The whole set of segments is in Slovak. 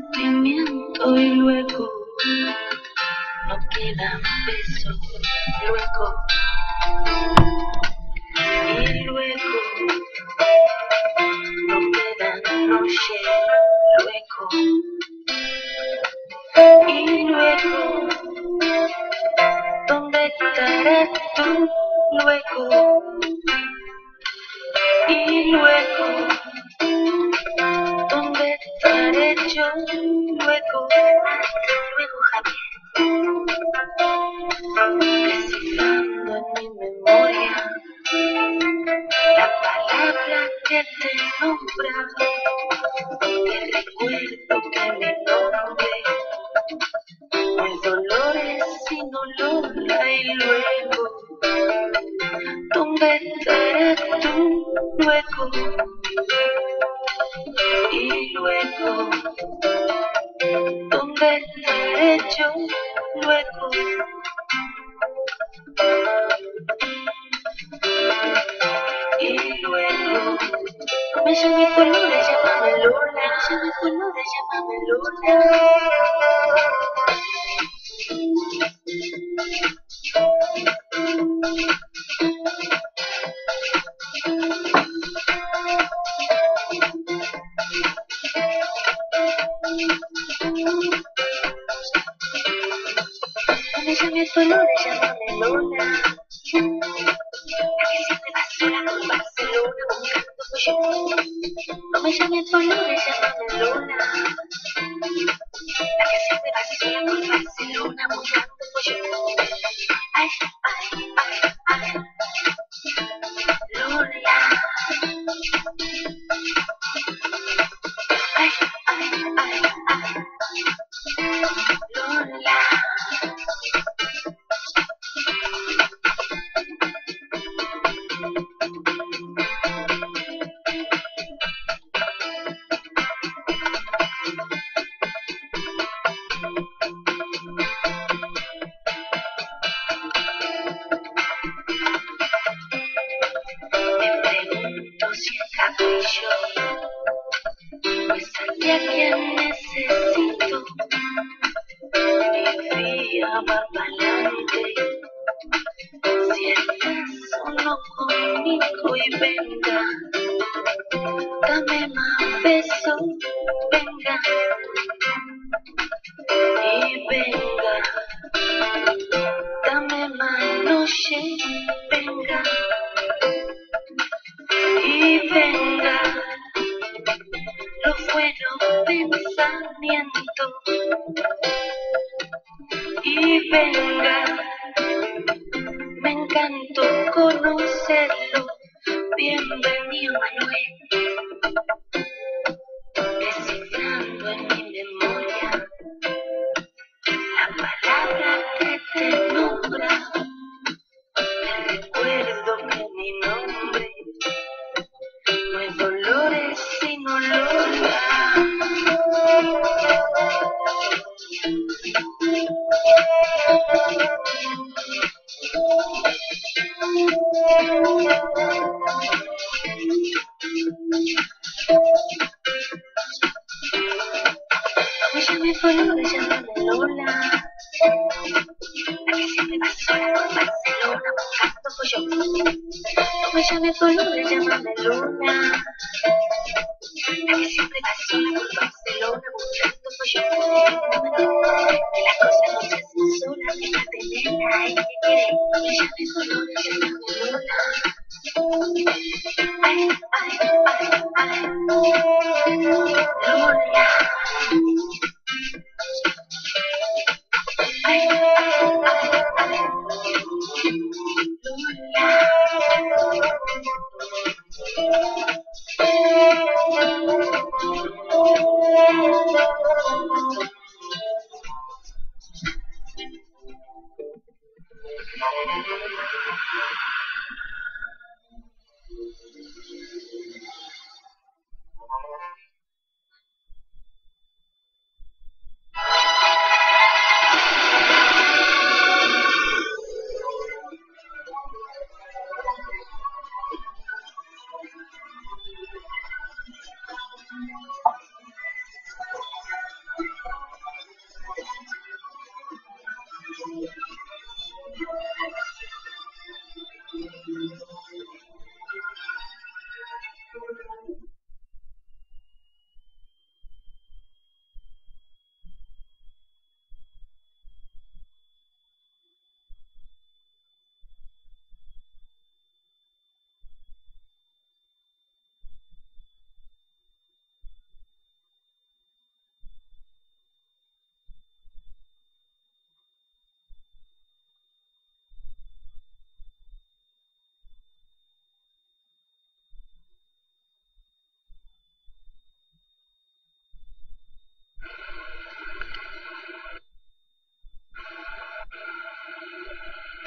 sentimiento y luego no quedan besos, luego y luego no quedan noche, luego y luego ¿dónde estarás tú? Luego y luego ¿dónde estaré yo? Luego Javier, descifrando en mi memoria la palabra que te nombra, te recuerdo que mi nombre no es dolores sino Lola y luego ¿dónde estarás tú? Luego y luego ¿dónde estaré yo? Luego y luego no me llames colores, llámame Lola. No me llames colores, llámame Lola. No me llames colores, llámame Lola. La que siempre va sola por Barcelona buscando pollo. No me llames colores, llámame Lola. La que siempre va sola por Barcelona buscando pollo. Ay, ay, ay, ay. Lola. Ay, ay, ay, ay. Lola. Me pregunto si es capricho, pues hay a quien necesito. Mi vida va pa'lante, si estás solo conmigo y venga, dame más besos, venga, y venga, dame más noche, venga, y venga, los buenos pensamientos, y venga, me encantó conocerlo, bienvenido Manuel, descifrando en mi memoria la palabra que te nombra, te recuerdo que mi nombre no es Dolores sino Lola. Me llame Dolores, llámame Lola. La que siempre va sola por Barcelona buscando pollo. No me llames Dolores, llámame Lola. La que siempre va sola por Barcelona buscando pollo. Que las cosas no se hacen solas, fíjate nena, hay que querer. No me llames Dolores, llámame Lola. Ay, ay, ay, ay. Lola. Ay, ay, ay, ay. Lola.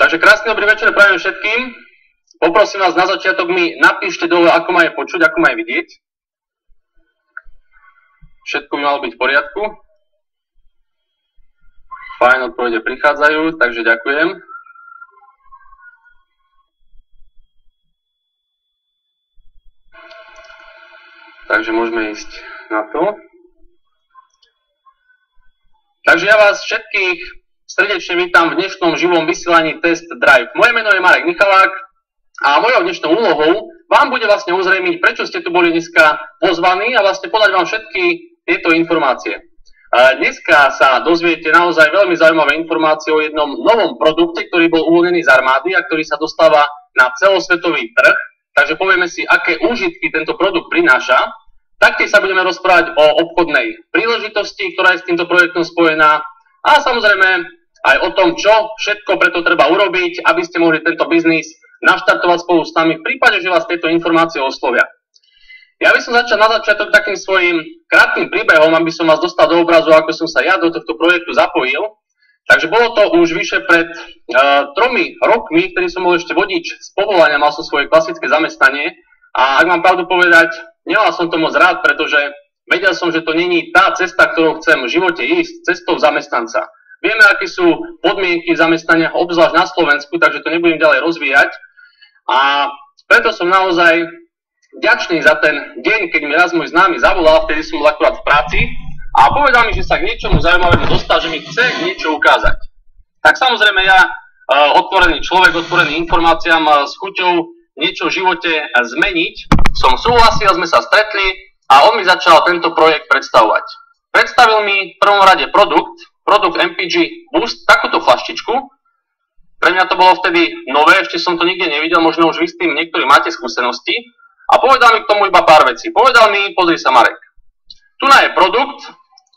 Takže krásny dobrý večer prajem všetkým. Poprosím vás na začiatok mi napíšte dole, ako ma je počuť, ako ma je vidieť. Všetko by malo byť v poriadku. Fajn, odpovede prichádzajú, takže ďakujem. Takže môžeme ísť na to. Takže ja vás všetkých srdečne vítam v dnešnom živom vysielaní Test Drive. Moje meno je Marek Michalák a mojou dnešnou úlohou vám bude vlastne ozrejmiť, prečo ste tu boli dneska pozvaní a vlastne podať vám všetky tieto informácie. Dneska sa dozviete naozaj veľmi zaujímavé informácie o jednom novom produkte, ktorý bol uvoľnený z armády a ktorý sa dostáva na celosvetový trh. Takže povieme si, aké úžitky tento produkt prináša. Taktiež sa budeme rozprávať o obchodnej príležitosti, ktorá je s týmto projektom spojená a samozrejme aj o tom, čo všetko preto treba urobiť, aby ste mohli tento biznis naštartovať spolu s nami v prípade, že vás tieto informácie oslovia. Ja by som začal na začiatok takým svojím krátkym príbehom, aby som vás dostal do obrazu, ako som sa ja do tohto projektu zapojil. Takže bolo to už vyše pred 3 rokmi, ktorý som bol ešte vodič z povolania, mal som svoje klasické zamestnanie a ak mám pravdu povedať, nemal som to moc rád, pretože vedel som, že to není tá cesta, ktorou chcem v živote ísť, cestou zamestnanca. Vieme, aké sú podmienky v zamestnaniach, obzvlášť na Slovensku, takže to nebudem ďalej rozvíjať. A preto som naozaj vďačný za ten deň, keď mi raz môj známy zavolal, vtedy som bol akurát v práci, a povedal mi, že sa k niečomu zaujímavému dostal, že mi chce niečo ukázať. Tak samozrejme ja, otvorený človek, otvorený informáciám, s chuťou niečo v živote zmeniť, som súhlasil, sme sa stretli a on mi začal tento projekt predstavovať. Predstavil mi v prvom rade produkt MPG Boost, takúto flaštičku. Pre mňa to bolo vtedy nové, ešte som to nikde nevidel, možno už vy s tým niektorí máte skúsenosti. A povedal mi k tomu iba pár vecí. Povedal mi, pozri sa Marek, tu je produkt,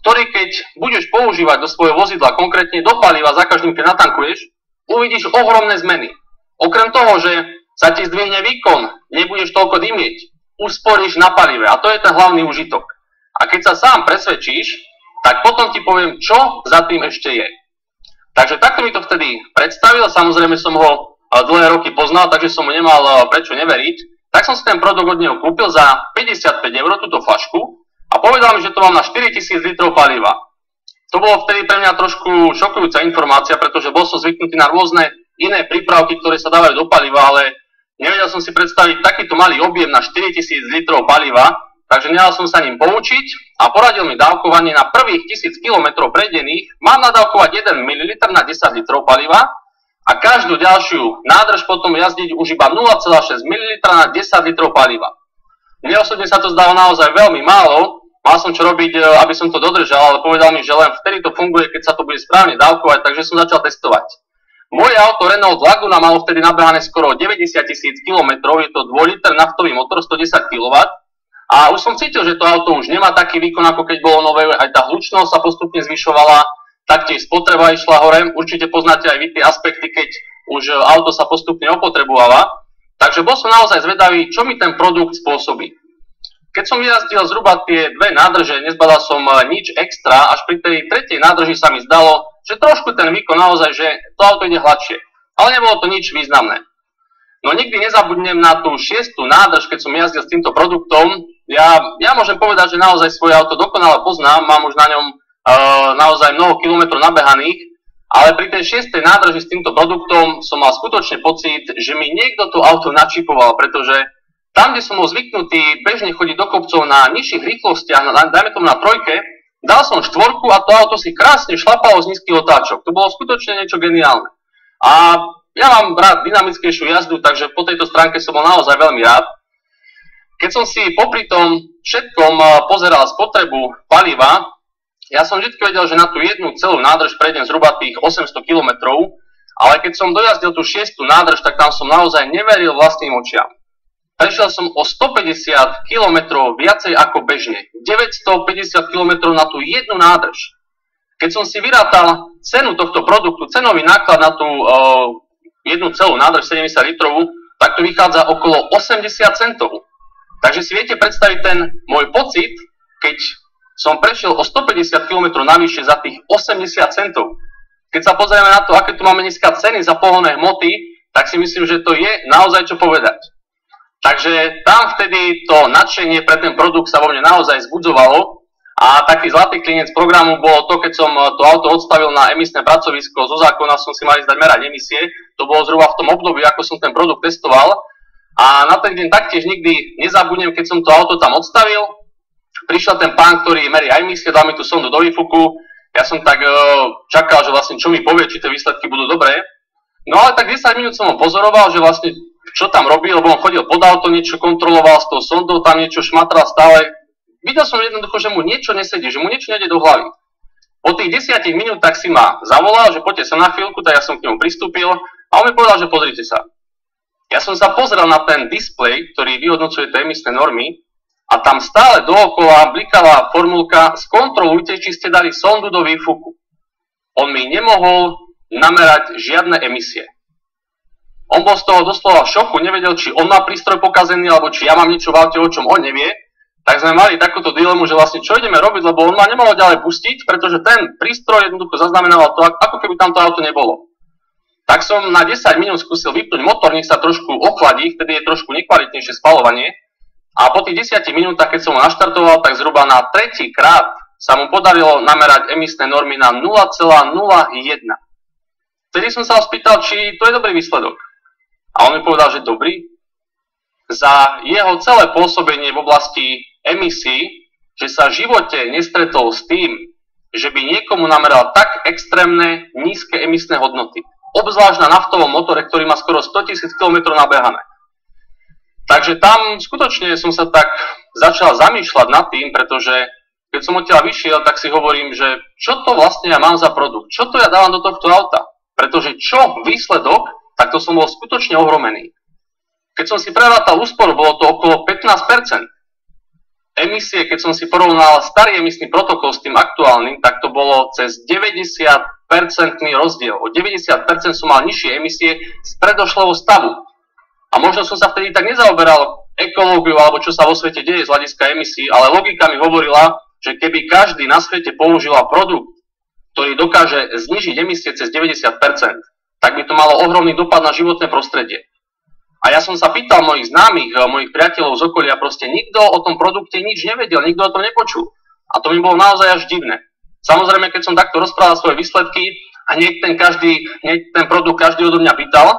ktorý keď budeš používať do svojho vozidla, konkrétne do paliva, za každým, keď natankuješ, uvidíš ohromné zmeny. Okrem toho, že sa ti zdvihne výkon, nebudeš toľko dymieť, usporíš na palive a to je ten hlavný užitok. A keď sa sám presvedčíš, tak potom ti poviem, čo za tým ešte je. Takže takto mi to vtedy predstavil, samozrejme som ho dlhé roky poznal, takže som mu nemal prečo neveriť. Tak som si ten produkt od neho kúpil za 55 €, túto flašku, a povedal mi, že to mám na 4000 litrov paliva. To bolo vtedy pre mňa trošku šokujúca informácia, pretože bol som zvyknutý na rôzne iné prípravky, ktoré sa dávajú do paliva, ale nevedel som si predstaviť takýto malý objem na 4000 litrov paliva, takže nehal som sa ním poučiť a poradil mi dávkovanie na prvých 1000 km prejdených. Mám nadávkovať 1 ml na 10 litrov paliva a každú ďalšiu nádrž potom jazdiť už iba 0,6 ml na 10 litrov paliva. Mne osobne sa to zdalo naozaj veľmi málo, mal som čo robiť, aby som to dodržal, ale povedal mi, že len vtedy to funguje, keď sa to bude správne dávkovať, takže som začal testovať. Moje auto Renault Laguna malo vtedy nabehané skoro 90 000 km, je to 2 liter naftový motor, 110 kW. A už som cítil, že to auto už nemá taký výkon, ako keď bolo nové, aj tá hlučnosť sa postupne zvyšovala, taktiež spotreba išla hore. Určite poznáte aj vy tie aspekty, keď už auto sa postupne opotrebovala. Takže bol som naozaj zvedavý, čo mi ten produkt spôsobí. Keď som vyjazdil zhruba tie 2 nádrže, nezbadal som nič extra, až pri tej 3. nádrži sa mi zdalo, že trošku ten výkon naozaj, že to auto ide hladšie. Ale nebolo to nič významné. No nikdy nezabudnem na tú 6. nádrž, keď som jazdil s týmto produktom. Ja môžem povedať, že naozaj svoje auto dokonale poznám, mám už na ňom naozaj mnoho kilometrov nabehaných, ale pri tej 6. nádrži s týmto produktom som mal skutočne pocit, že mi niekto to auto načipoval, pretože tam, kde som bol zvyknutý bežne chodiť do kopcov na nižších rýchlostiach, dajme tomu na 3, dal som 4 a to auto si krásne šlapalo z nízkych otáčok. To bolo skutočne niečo geniálne. A ja mám rád dynamickejšiu jazdu, takže po tejto stránke som bol naozaj veľmi rád. Keď som si popri tom všetkom pozeral spotrebu paliva, ja som vždy vedel, že na tú jednu celú nádrž prejdem zhruba tých 800 km, ale keď som dojazdil tú 6. nádrž, tak tam som naozaj neveril vlastným očiam. Prešiel som o 150 km viacej ako bežne. 950 km na tú jednu nádrž. Keď som si vyrátal cenu tohto produktu, cenový náklad na tú jednu celú nádrž 70 litrovú, tak to vychádza okolo 80 centov. Takže si viete predstaviť ten môj pocit, keď som prešiel o 150 km navyše za tých 80 centov. Keď keď sa pozrieme na to, aké tu máme dneska ceny za pohonné hmoty, tak si myslím, že to je naozaj čo povedať. Takže tam vtedy to nadšenie pre ten produkt sa vo mne naozaj zbudzovalo a taký zlatý klinec programu bolo to, keď som to auto odstavil na emisné pracovisko, zo zákona som si mal ísť dať merať emisie, to bolo zhruba v tom období, ako som ten produkt testoval a na ten deň taktiež nikdy nezabudnem, keď som to auto tam odstavil, prišiel ten pán, ktorý merí emisie, dal mi tú sondu do výfuku, ja som tak čakal, že vlastne čo mi povie, či tie výsledky budú dobré. No ale tak 10 minút som ho pozoroval, že vlastne čo tam robí, lebo on chodil pod auto, niečo kontroloval s tou sondou, tam niečo šmatral stále. Videl som jednoducho, že mu niečo nesedí, že mu niečo nejde do hlavy. Po tých 10 minútach si ma zavolal, že poďte sa na chvíľku, tak ja som k nemu pristúpil a on mi povedal, že pozrite sa. Ja som sa pozrel na ten displej, ktorý vyhodnocuje tie emisné normy a tam stále dookola blikala formulka skontrolujte, či ste dali sondu do výfuku. On mi nemohol namerať žiadne emisie. On bol z toho doslova v šoku, nevedel, či on má prístroj pokazený, alebo či ja mám niečo v aute, o čom on nevie. Tak sme mali takúto dilemu, že vlastne čo ideme robiť, lebo on ma nemohol ďalej pustiť, pretože ten prístroj jednoducho zaznamenával to, ako keby tamto auto nebolo. Tak som na 10 minút skúsil vypnúť motor, nech sa trošku ochladí, vtedy je trošku nekvalitnejšie spaľovanie. A po tých 10 minútach, keď som ho naštartoval, tak zhruba na tretí krát sa mu podarilo namerať emisné normy na 0,01. Vtedy som sa ho spýtal, či to je dobrý výsledok. A on mi povedal, že dobrý. Za jeho celé pôsobenie v oblasti emisí, že sa v živote nestretol s tým, že by niekomu nameral tak extrémne nízke emisné hodnoty. Obzvlášť na naftovom motore, ktorý má skoro 100 000 km nabehané. Takže tam skutočne som sa tak začal zamýšľať nad tým, pretože keď som odtiaľ vyšiel, tak si hovorím, že čo to vlastne ja mám za produkt, čo to ja dávam do tohto auta. Pretože čo výsledok, tak to som bol skutočne ohromený. Keď som si prerátal úsporu, bolo to okolo 15%. Emisie, keď som si porovnal starý emisný protokol s tým aktuálnym, tak to bolo cez 90% rozdiel. O 90% som mal nižšie emisie z predošlého stavu. A možno som sa vtedy tak nezaoberal ekológiou alebo čo sa vo svete deje z hľadiska emisí, ale logika mi hovorila, že keby každý na svete používal produkt, ktorý dokáže znižiť emisie cez 90%, tak by to malo ohromný dopad na životné prostredie. A ja som sa pýtal mojich známych, mojich priateľov z okolia, proste nikto o tom produkte nič nevedel, nikto o tom nepočul. A to mi bolo naozaj až divné. Samozrejme, keď som takto rozprával svoje výsledky a hneď ten produkt každý odo mňa pýtal,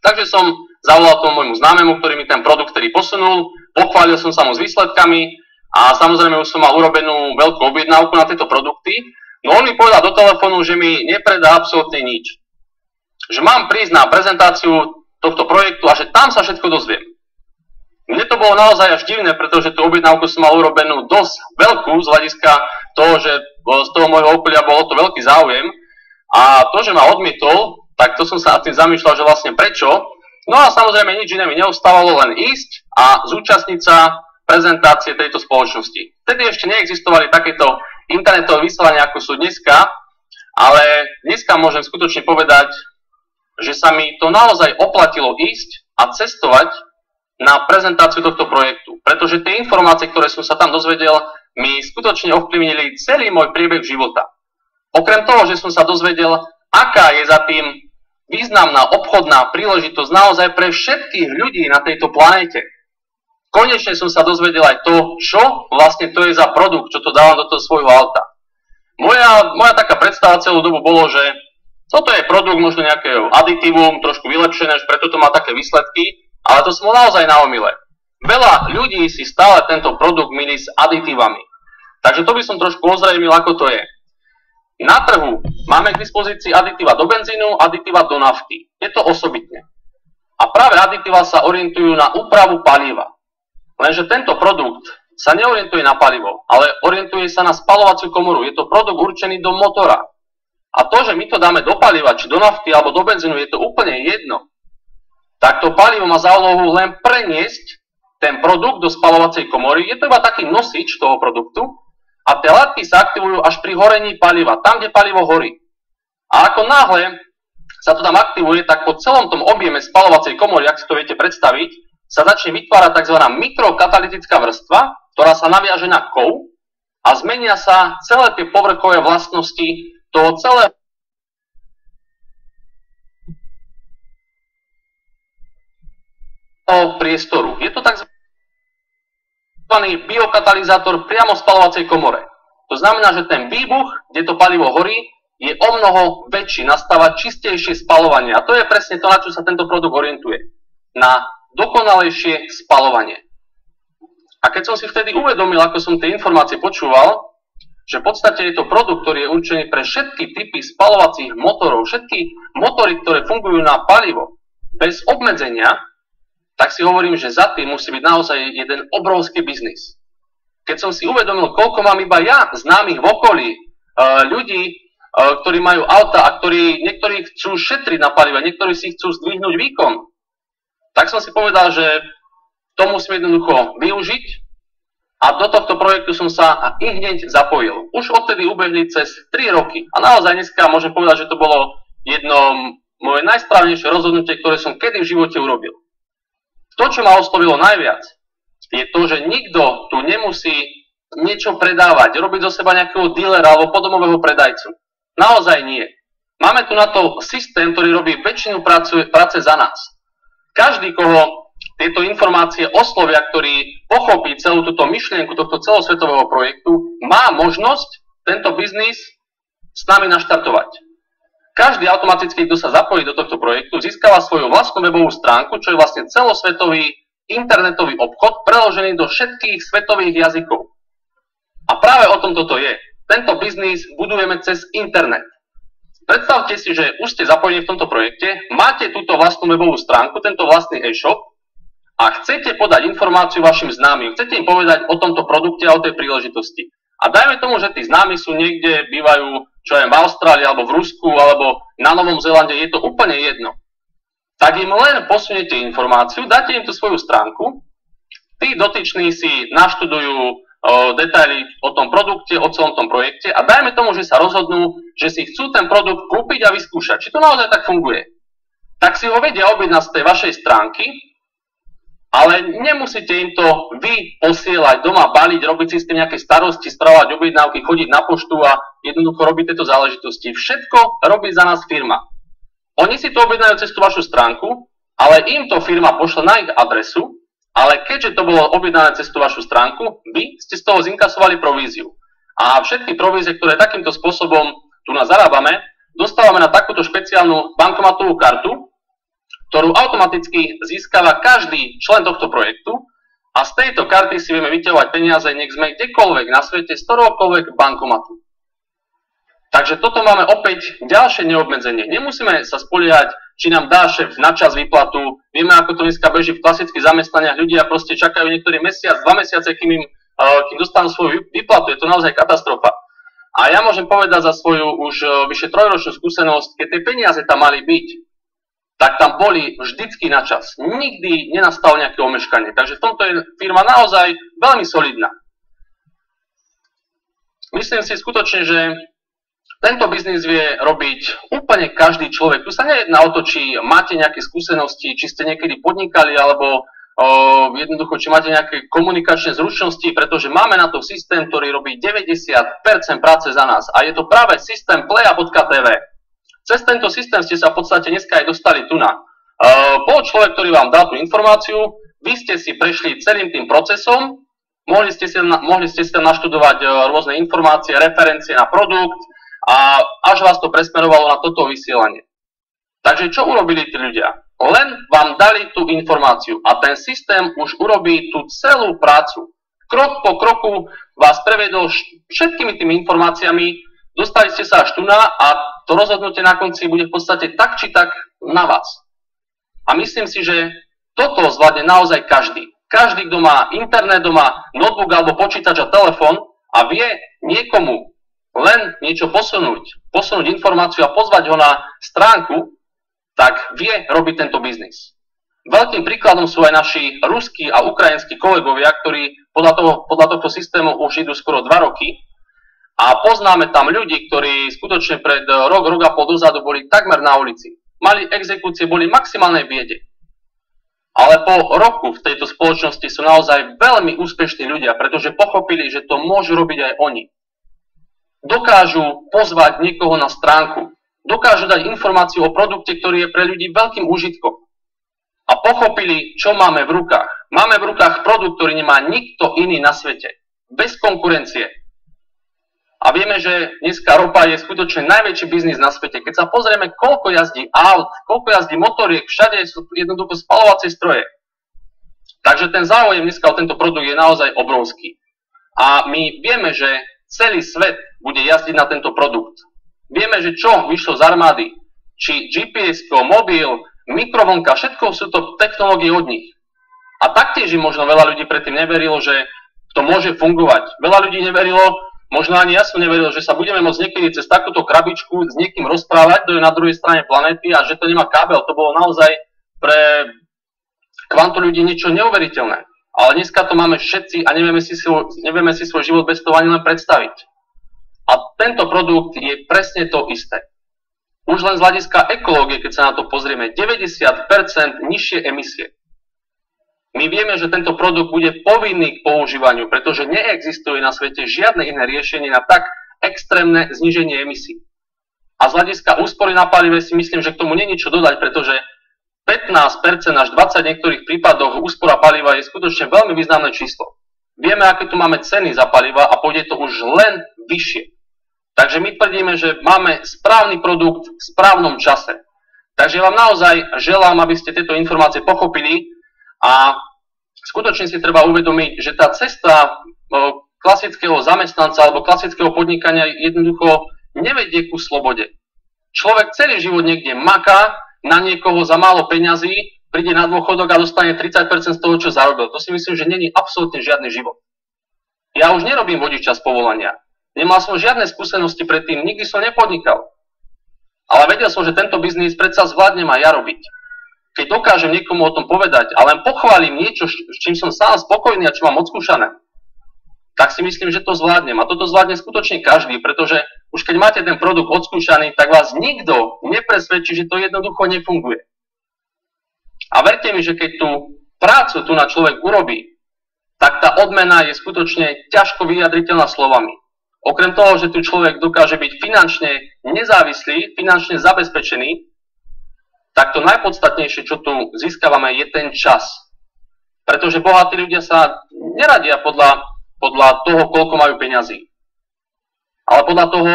takže som zavolal tomu môjmu známemu, ktorý mi ten produkt vtedy posunul, pochválil som sa mu s výsledkami a samozrejme už som mal urobenú veľkú objednávku na tieto produkty. No on mi povedal do telefónu, že mi nepredá absolútne nič. Že mám prísť na prezentáciu tohto projektu a že tam sa všetko dozviem. Mne to bolo naozaj až divné, pretože tú objednávku som mal urobenú dosť veľkú z hľadiska toho, že z toho môjho okolia bolo to veľký záujem a to, že ma odmietol, tak to som sa nad tým zamýšľal, že vlastne prečo. No a samozrejme nič iné mi neostávalo, len ísť a zúčastniť sa prezentácie tejto spoločnosti. Vtedy ešte neexistovali takéto internetové vysielania, ako sú dneska, ale dneska môžem skutočne povedať, že sa mi to naozaj oplatilo ísť a cestovať na prezentáciu tohto projektu. Pretože tie informácie, ktoré som sa tam dozvedel, mi skutočne ovplyvnili celý môj priebeh života. Okrem toho, že som sa dozvedel, aká je za tým významná obchodná príležitosť naozaj pre všetkých ľudí na tejto planéte. Konečne som sa dozvedel aj to, čo vlastne to je za produkt, čo to dávam do toho svojho auta. Moja taká predstava celú dobu bolo, že toto je produkt možno nejakého aditívum, trošku vylepšené, preto to má také výsledky, ale to som naozaj na omyle. Veľa ľudí si stále tento produkt milí s aditívami. Takže to by som trošku ozrejmil, ako to je. Na trhu máme k dispozícii aditíva do benzínu, aditíva do nafty. Je to osobitne. A práve aditíva sa orientujú na úpravu paliva. Lenže tento produkt sa neorientuje na palivo, ale orientuje sa na spaľovaciu komoru. Je to produkt určený do motora. A to, že my to dáme do paliva, či do nafty, alebo do benzínu, je to úplne jedno. Tak to palivo má za úlohu len preniesť ten produkt do spaľovacej komory. Je to iba taký nosič toho produktu a tie látky sa aktivujú až pri horení paliva, tam, kde palivo horí. A ako náhle sa to tam aktivuje, tak po celom tom objeme spaľovacej komory, ak si to viete predstaviť, sa začne vytvárať tzv. Mikrokatalytická vrstva, ktorá sa naviaže na kov a zmenia sa celé tie povrchové vlastnosti toho celého priestoru. Je to tzv. Biokatalizátor priamo v spaľovacej komore. To znamená, že ten výbuch, kde to palivo horí, je omnoho väčší, nastáva čistejšie spaľovanie. A to je presne to, na čo sa tento produkt orientuje. Na dokonalejšie spaľovanie. A keď som si vtedy uvedomil, ako som tie informácie počúval, že v podstate je to produkt, ktorý je určený pre všetky typy spaľovacích motorov, všetky motory, ktoré fungujú na palivo, bez obmedzenia, tak si hovorím, že za tým musí byť naozaj jeden obrovský biznis. Keď som si uvedomil, koľko mám iba ja známych v okolí, ľudí, ktorí majú auta a niektorí chcú šetriť na palive, niektorí si chcú zdvihnúť výkon, tak som si povedal, že to musím jednoducho využiť a do tohto projektu som sa i hneď zapojil. Už odtedy ubehli cez 3 roky a naozaj dneska môžem povedať, že to bolo jedno moje najsprávnejšie rozhodnutie, ktoré som kedy v živote urobil. To, čo ma oslovilo najviac, je to, že nikto tu nemusí niečo predávať, robiť zo seba nejakého dílera alebo podomového predajcu. Naozaj nie. Máme tu na to systém, ktorý robí väčšinu práce za nás. Každý, koho tieto informácie oslovia, ktorý pochopí celú túto myšlienku tohto celosvetového projektu, má možnosť tento biznis s nami naštartovať. Každý automaticky, kto sa zapojí do tohto projektu, získava svoju vlastnú webovú stránku, čo je vlastne celosvetový internetový obchod, preložený do všetkých svetových jazykov. A práve o tom toto je. Tento biznis budujeme cez internet. Predstavte si, že už ste zapojení v tomto projekte, máte túto vlastnú webovú stránku, tento vlastný e-shop a chcete podať informáciu vašim známym, chcete im povedať o tomto produkte a o tej príležitosti. A dajme tomu, že tí známi sú niekde, bývajú, čo je v Austrálii, alebo v Rusku, alebo na Novom Zélande, je to úplne jedno. Tak im len posuniete informáciu, dáte im tú svoju stránku, tí dotyční si naštudujú detaily o tom produkte, o celom tom projekte a dajme tomu, že sa rozhodnú, že si chcú ten produkt kúpiť a vyskúšať. Či to naozaj tak funguje. Tak si ho vedia objednať z tej vašej stránky, ale nemusíte im to vy posielať doma, baliť, robiť si s tým nejaké starosti, spravovať objednávky, chodiť na poštu a jednoducho robiť tieto záležitosti. Všetko robí za nás firma. Oni si to objednajú cez tú vašu stránku, ale im to firma pošle na ich adresu, ale keďže to bolo objednané cez tú vašu stránku, vy ste z toho zinkasovali províziu. A všetky provízie, ktoré takýmto spôsobom tu nás zarábame, dostávame na takúto špeciálnu bankomatovú kartu, ktorú automaticky získava každý člen tohto projektu a z tejto karty si vieme vyťahovať peniaze, nech sme kdekoľvek na svete, z ktoréhokoľvek bankomatu. Takže toto máme opäť ďalšie neobmedzenie. Nemusíme sa spoliehať, či nám dá šéf na čas výplatu. Vieme, ako to dneska beží v klasických zamestnaniach. Ľudia proste čakajú niektorý mesiac, 2 mesiace, kým dostanú svoju výplatu. Je to naozaj katastrofa. A ja môžem povedať za svoju už vyše 3-ročnú skúsenosť, keď tie peniaze tam mali byť, tak tam boli vždycky na čas. Nikdy nenastalo nejaké omeškanie. Takže v tomto je firma naozaj veľmi solidná. Myslím si skutočne, že tento biznis vie robiť úplne každý človek. Tu sa nejedná o to, či máte nejaké skúsenosti, či ste niekedy podnikali, alebo jednoducho, či máte nejaké komunikačné zručnosti, pretože máme na to systém, ktorý robí 90% práce za nás. A je to práve systém Playa.tv. Cez tento systém ste sa v podstate dneska aj dostali tu na. Bol človek, ktorý vám dal tú informáciu, vy ste si prešli celým tým procesom, mohli ste si naštudovať rôzne informácie, referencie na produkt, a až vás to presmerovalo na toto vysielanie. Takže čo urobili tí ľudia? Len vám dali tú informáciu a ten systém už urobí tú celú prácu. Krok po kroku vás prevedol všetkými tými informáciami, dostali ste sa až tu na a to rozhodnutie na konci bude v podstate tak či tak na vás. A myslím si, že toto zvládne naozaj každý. Každý, kto má internet doma, notebook alebo počítač a telefón a vie niekomu len niečo posunúť informáciu a pozvať ho na stránku, tak vie robiť tento biznis. Veľkým príkladom sú aj naši ruskí a ukrajinskí kolegovia, ktorí podľa tohto systému už idú skoro 2 roky a poznáme tam ľudí, ktorí skutočne pred rok a pol dozadu boli takmer na ulici. Mali exekúcie, boli v maximálnej biede. Ale po roku v tejto spoločnosti sú naozaj veľmi úspešní ľudia, pretože pochopili, že to môžu robiť aj oni. Dokážu pozvať niekoho na stránku. Dokážu dať informáciu o produkte, ktorý je pre ľudí veľkým úžitkom. a pochopili, čo máme v rukách. Máme v rukách produkt, ktorý nemá nikto iný na svete. Bez konkurencie. A vieme, že dneska ropa je skutočne najväčší biznis na svete. Keď sa pozrieme, koľko jazdí aut, koľko jazdí motoriek, všade sú jednoducho spalovacie stroje. Takže ten záujem dneska o tento produkt je naozaj obrovský. A my vieme, že celý svet bude jazdiť na tento produkt. Vieme, že čo vyšlo z armády, či GPS, mobil, mikrovlnka, všetko sú to technológie od nich. A taktiež im možno veľa ľudí predtým neverilo, že to môže fungovať. Veľa ľudí neverilo, možno ani ja som neveril, že sa budeme môcť niekedy cez takúto krabičku s niekým rozprávať, kto je na druhej strane planéty a že to nemá kábel. To bolo naozaj pre kvantu ľudí niečo neuveriteľné. Ale dneska to máme všetci a nevieme si svoj život bez toho ani len predstaviť. A tento produkt je presne to isté. Už len z hľadiska ekológie, keď sa na to pozrieme, 90% nižšie emisie. My vieme, že tento produkt bude povinný k používaniu, pretože neexistuje na svete žiadne iné riešenie na tak extrémne zníženie emisí. A z hľadiska úspory na palive si myslím, že k tomu nie je niečo dodať, pretože 15% až 20% v niektorých prípadoch úspora paliva je skutočne veľmi významné číslo. Vieme, aké tu máme ceny za paliva a pôjde to už len vyššie. Takže my tvrdíme, že máme správny produkt v správnom čase. Takže vám naozaj želám, aby ste tieto informácie pochopili a skutočne si treba uvedomiť, že tá cesta klasického zamestnanca alebo klasického podnikania jednoducho nevedie ku slobode. Človek celý život niekde maká na niekoho za málo peňazí, príde na dôchodok a dostane 30% z toho, čo zarobil. To si myslím, že není absolútne žiadny život. Ja už nerobím vodiča z povolania. Nemal som žiadne skúsenosti predtým, nikdy som nepodnikal. Ale vedel som, že tento biznis predsa zvládnem aj ja robiť. Keď dokážem niekomu o tom povedať a len pochválim niečo, s čím som sám spokojný a čo mám odskúšané, tak si myslím, že to zvládnem. A toto zvládne skutočne každý, pretože už keď máte ten produkt odskúšaný, tak vás nikto nepresvedčí, že to jednoducho nefunguje. A verte mi, že keď tú prácu tu na človek urobí, tak tá odmena je skutočne ťažko vyjadriteľná slovami. Okrem toho, že tu človek dokáže byť finančne nezávislý, finančne zabezpečený, tak to najpodstatnejšie, čo tu získavame, je ten čas. Pretože bohatí ľudia sa neradia podľa toho, koľko majú peňazí, ale podľa toho,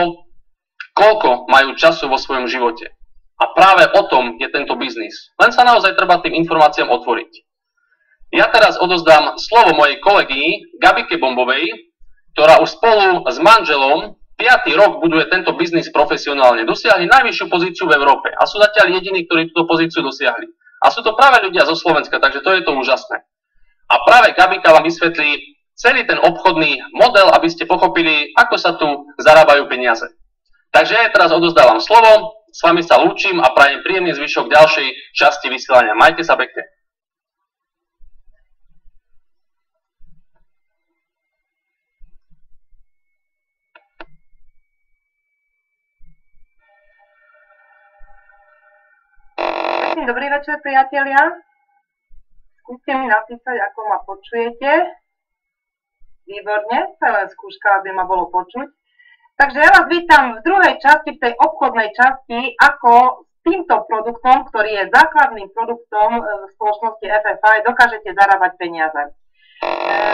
koľko majú času vo svojom živote. A práve o tom je tento biznis. Len sa naozaj treba tým informáciám otvoriť. Ja teraz odozdám slovo mojej kolegyni Gabike Bombovej, ktorá už spolu s manželom 5. rok buduje tento biznis profesionálne. Dosiahli najvyššiu pozíciu v Európe a sú zatiaľ jediní, ktorí túto pozíciu dosiahli. A sú to práve ľudia zo Slovenska, takže to je to úžasné. A práve Gabika vám vysvetlí celý ten obchodný model, aby ste pochopili, ako sa tu zarábajú peniaze. Takže ja teraz odozdávam slovo, s vami sa lúčim a prajem príjemný zvyšok ďalšej časti vysielania. Majte sa pekne. Dobrý večer, priatelia. Skúste mi napísať, ako ma počujete. Výborne, to je len skúška, aby ma bolo počuť. Takže ja vás vítam v druhej časti, v tej obchodnej časti, ako s týmto produktom, ktorý je základným produktom v spoločnosti FFI, dokážete zarábať peniaze.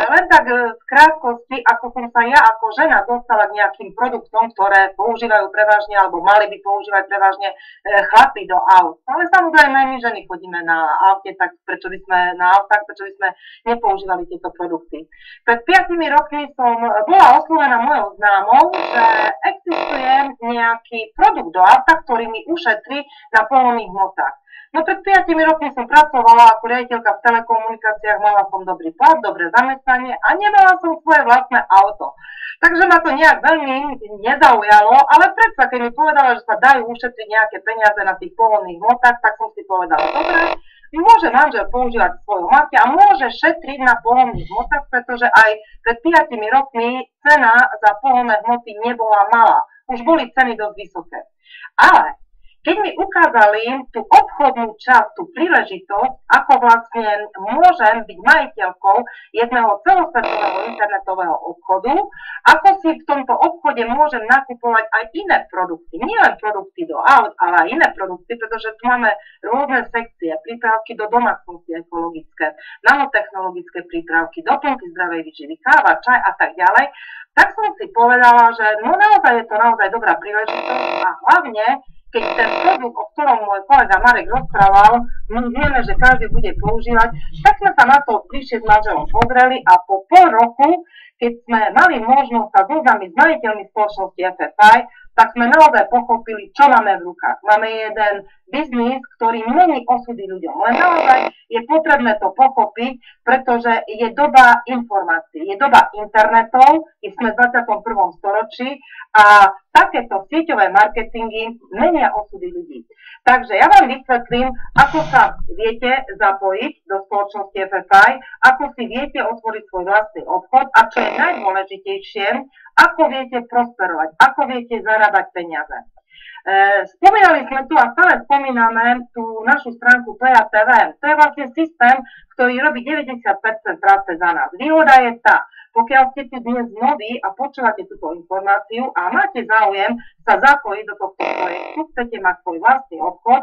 Len tak v krátkosti, ako som sa ja ako žena dostala k nejakým produktom, ktoré používajú prevažne, alebo mali by používať prevažne chlapi do aut. Ale samozrejme, my ženy chodíme na aute, tak prečo by sme nepoužívali tieto produkty. Pred 5 rokmi som bola oslovená mojou známou, že existuje nejaký produkt do auta, ktorý mi ušetrí na pohonných hmotách. No pred 5 rokmi som pracovala ako riaditeľka v telekomunikáciách, mala som dobrý plat, dobré zamestnanie a nemala som svoje vlastné auto. Takže ma to nejak veľmi nezaujalo, ale predsa, keď mi povedala, že sa dajú ušetriť nejaké peniaze na tých pohonných hmotách, tak som si povedala, dobre, môže manžel používať svoju matku a môže šetriť na pohonných hmotách, pretože aj pred 5 rokmi cena za pohonné hmoty nebola malá. Už boli ceny dosť vysoké. Ale keď mi ukázali tú obchodnú časť, tú príležitosť, ako vlastne môžem byť majiteľkou jedného celosvetového internetového obchodu, ako si v tomto obchode môžem nakupovať aj iné produkty, nielen produkty do aut, ale aj iné produkty, pretože tu máme rôzne sekcie, prípravky do domácnosti ekologické, nanotechnologické prípravky, doplnky zdravej výživy, káva, čaj a tak ďalej, tak som si povedala, že no naozaj je to naozaj dobrá príležitosť a hlavne, keď ten produkt, o ktorom môj kolega Marek rozprával, my vieme, že každý bude používať, tak sme sa na to bližšie s manželom pozreli a po pol roku, keď sme mali možnosť sa zoznámiť s majiteľmi spoločnosti FFI, tak sme naozaj pochopili, čo máme v rukách. Máme jeden biznis, ktorý mení osudy ľuďom. Len naozaj je potrebné to pochopiť, pretože je doba informácií, je doba internetov, sme v 21. storočí a takéto sieťové marketingy menia osudy ľudí. Takže ja vám vysvetlím, ako sa viete zapojiť do spoločnosti FFI, ako si viete otvoriť svoj vlastný obchod a čo je najdôležitejšie, ako viete prosperovať, ako viete zarábať peniaze. Spomínali sme tu a stále spomíname tú našu stránku Playa TV. To je vlastne systém, ktorý robí 90% práce za nás. Výhoda je tá, pokiaľ ste tu dnes noví a počúvate túto informáciu a máte záujem sa zapojiť do tohto projektu, chcete mať svoj vlastný obchod,